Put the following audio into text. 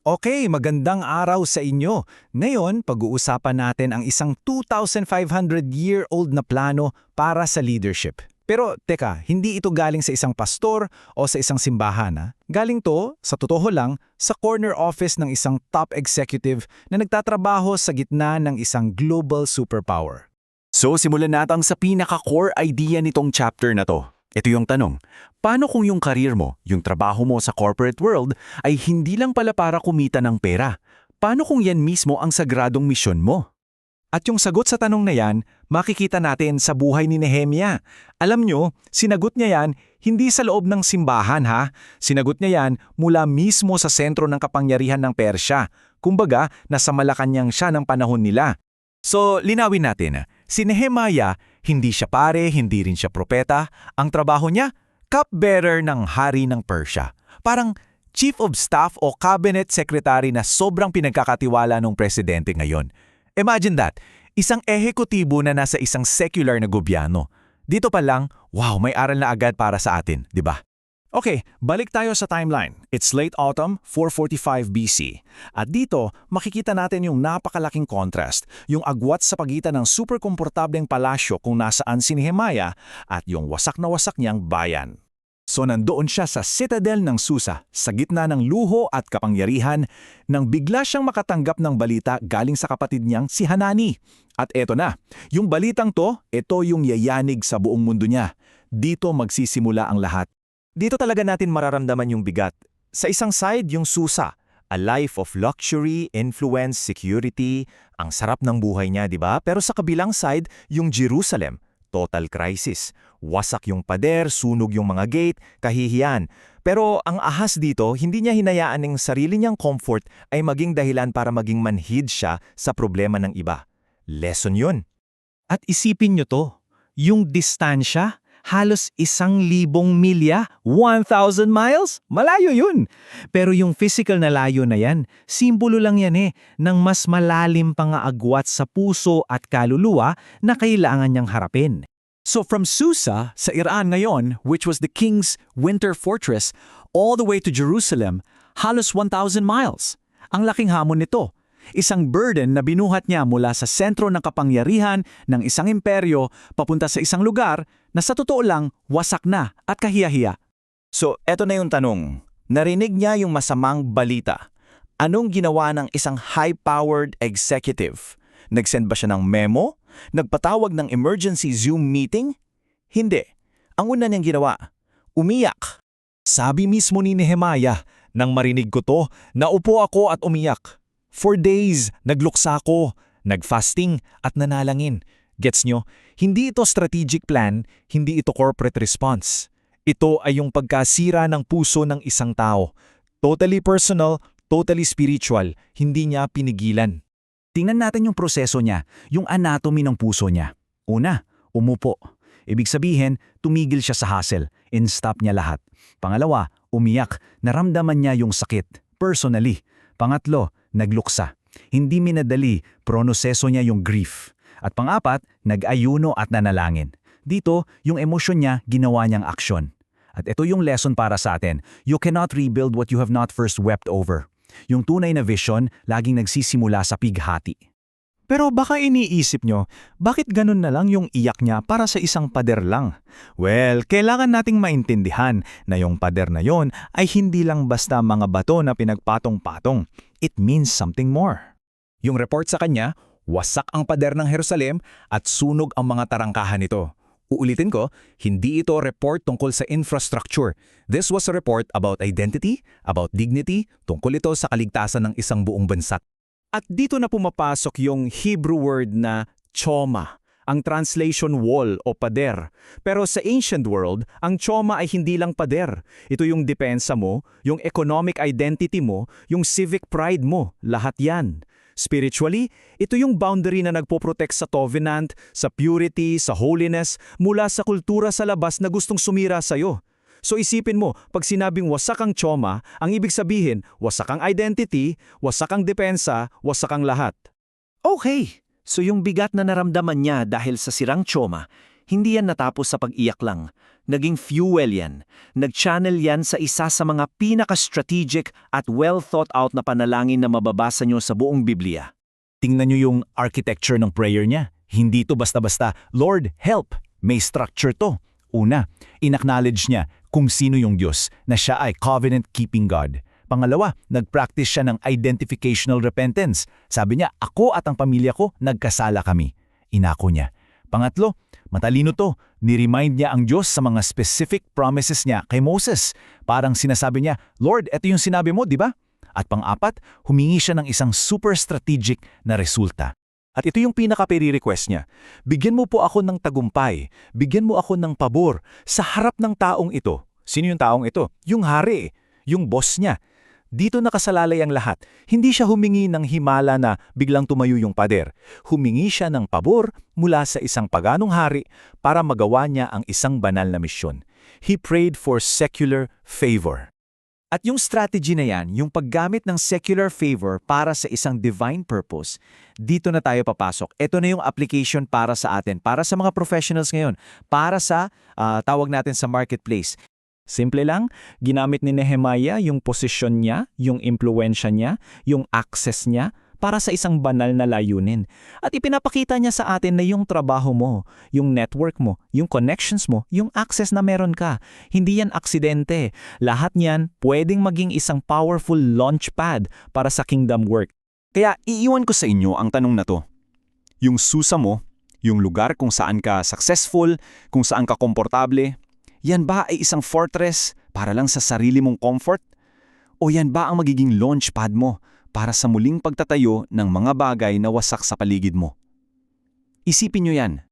Okay, magandang araw sa inyo. Ngayon, pag-uusapan natin ang isang 2,500-year-old na plano para sa leadership. Pero teka, hindi ito galing sa isang pastor o sa isang simbahan. Galing to, sa totoo lang, sa corner office ng isang top executive na nagtatrabaho sa gitna ng isang global superpower. So simulan natin sa pinaka-core idea nitong chapter na to. Ito yung tanong, paano kung yung career mo, yung trabaho mo sa corporate world ay hindi lang pala para kumita ng pera? Paano kung yan mismo ang sagradong misyon mo? At yung sagot sa tanong na yan, makikita natin sa buhay ni Nehemia. Alam nyo, sinagot niya yan hindi sa loob ng simbahan ha. Sinagot niya yan mula mismo sa sentro ng kapangyarihan ng Persya. Kumbaga, nasa Malacanang siya ng panahon nila. So, linawin natin, si Nehemia, hindi siya pare, hindi rin siya propeta. Ang trabaho niya, cupbearer ng hari ng Persya. Parang chief of staff o cabinet secretary na sobrang pinagkakatiwala ng presidente ngayon. Imagine that, isang ehekutibo na nasa isang secular na gobyerno. Dito pa lang, wow, may aral na agad para sa atin, di ba? Okay, balik tayo sa timeline. It's late autumn, 445 BC. At dito, makikita natin yung napakalaking contrast, yung agwat sa pagitan ng super komportableng palasyo kung nasaan si Nehemia at yung wasak na wasak niyang bayan. So nandoon siya sa citadel ng Susa, sa gitna ng luho at kapangyarihan, nang bigla siyang makatanggap ng balita galing sa kapatid niyang si Hanani. At eto na, yung balitang to, ito yung yayanig sa buong mundo niya. Dito magsisimula ang lahat. Dito talaga natin mararamdaman yung bigat. Sa isang side, yung Susa, a life of luxury, influence, security, ang sarap ng buhay niya, di ba? Pero sa kabilang side, yung Jerusalem, total crisis. Wasak yung pader, sunog yung mga gate, kahihiyan. Pero ang ahas dito, hindi niya hinayaan ng sarili niyang comfort ay maging dahilan para maging manhid siya sa problema ng iba. Lesson yun. At isipin nyo to, yung distansya, halos 1,000 milya, 1,000 miles? Malayo yun! Pero yung physical na layo na yan, simbolo lang yan ng mas malalim pang agwat sa puso at kaluluwa na kailangan niyang harapin. So from Susa, sa Iran ngayon, which was the king's winter fortress, all the way to Jerusalem, halos 1,000 miles. Ang laking hamon nito. Isang burden na binuhat niya mula sa sentro ng kapangyarihan ng isang imperyo papunta sa isang lugar na sa totoo lang wasak na at kahiyahiya. So, eto na yung tanong. Narinig niya yung masamang balita. Anong ginawa ng isang high-powered executive? Nag-send ba siya ng memo? Nagpatawag ng emergency Zoom meeting? Hindi. Ang una niyang ginawa, umiyak. Sabi mismo ni Nehemia, nang marinig ko to, naupo ako at umiyak. For days, nagluksa ako, nagfasting at nanalangin. Gets nyo? Hindi ito strategic plan, hindi ito corporate response. Ito ay yung pagkasira ng puso ng isang tao. Totally personal, totally spiritual, hindi niya pinigilan. Tingnan natin yung proseso niya, yung anatomy ng puso niya. Una, umupo. Ibig sabihin, tumigil siya sa hustle, in-stop niya lahat. Pangalawa, umiyak, naramdaman niya yung sakit, personally. Pangatlo, nagluksa. Hindi minadali, proseso niya yung grief. At pang-apat, nag-ayuno at nanalangin. Dito, yung emosyon niya, ginawa niyang aksyon. At ito yung lesson para sa atin. You cannot rebuild what you have not first wept over. Yung tunay na vision, laging nagsisimula sa pighati. Pero baka iniisip nyo, bakit ganun na lang yung iyak niya para sa isang pader lang? Well, kailangan nating maintindihan na yung pader na yon ay hindi lang basta mga bato na pinagpatong-patong. It means something more. Yung report sa kanya, wasak ang pader ng Jerusalem at sunog ang mga tarangkahan nito. Uulitin ko, hindi ito report tungkol sa infrastructure. This was a report about identity, about dignity, tungkol ito sa kaligtasan ng isang buong bansa. At dito na pumapasok yung Hebrew word na choma, ang translation wall o pader. Pero sa ancient world, ang choma ay hindi lang pader. Ito yung depensa mo, yung economic identity mo, yung civic pride mo, lahat yan. Spiritually, ito yung boundary na nagpoprotect sa covenant, sa purity, sa holiness, mula sa kultura sa labas na gustong sumira sa'yo. So isipin mo, pag sinabing wasak ang choma, ang ibig sabihin, wasak ang identity, wasak ang depensa, wasak ang lahat. Okay, so yung bigat na naramdaman niya dahil sa sirang choma, Hindi yan natapos sa pag-iyak lang. Naging fuel yan. Nag-channel yan sa isa sa mga pinaka-strategic at well-thought-out na panalangin na mababasa nyo sa buong Biblia. Tingnan nyo yung architecture ng prayer niya. Hindi to basta-basta, Lord, help! May structure to. Una, inacknowledge niya kung sino yung Diyos, na siya ay covenant-keeping God. Pangalawa, nag-practice siya ng identificational repentance. Sabi niya, ako at ang pamilya ko, nagkasala kami. Inako niya. Pangatlo, matalino to, ni-remind niya ang Diyos sa mga specific promises niya kay Moses. Parang sinasabi niya, Lord, ito yung sinabi mo, di ba? At pang-apat, humingi siya ng isang super strategic na resulta. At ito yung pinaka-peri-request niya. Bigyan mo po ako ng tagumpay. Bigyan mo ako ng pabor sa harap ng taong ito. Sino yung taong ito? Yung hari, yung boss niya. Dito nakasalalay ang lahat. Hindi siya humingi ng himala na biglang tumayo yung pader. Humingi siya ng pabor mula sa isang paganong hari para magawa niya ang isang banal na misyon. He prayed for secular favor. At yung strategy na yan, yung paggamit ng secular favor para sa isang divine purpose, dito na tayo papasok. Ito na yung application para sa atin, para sa mga professionals ngayon, para sa tawag natin sa marketplace. Simple lang, ginamit ni Nehemiah yung posisyon niya, yung impluensya niya, yung access niya para sa isang banal na layunin. At ipinapakita niya sa atin na yung trabaho mo, yung network mo, yung connections mo, yung access na meron ka. Hindi yan aksidente. Lahat niyan pwedeng maging isang powerful launchpad para sa kingdom work. Kaya iiwan ko sa inyo ang tanong na to. Yung susa mo, yung lugar kung saan ka successful, kung saan ka komportable, yan ba ay isang fortress para lang sa sarili mong comfort? O yan ba ang magiging launchpad mo para sa muling pagtatayo ng mga bagay na wasak sa paligid mo? Isipin nyo yan.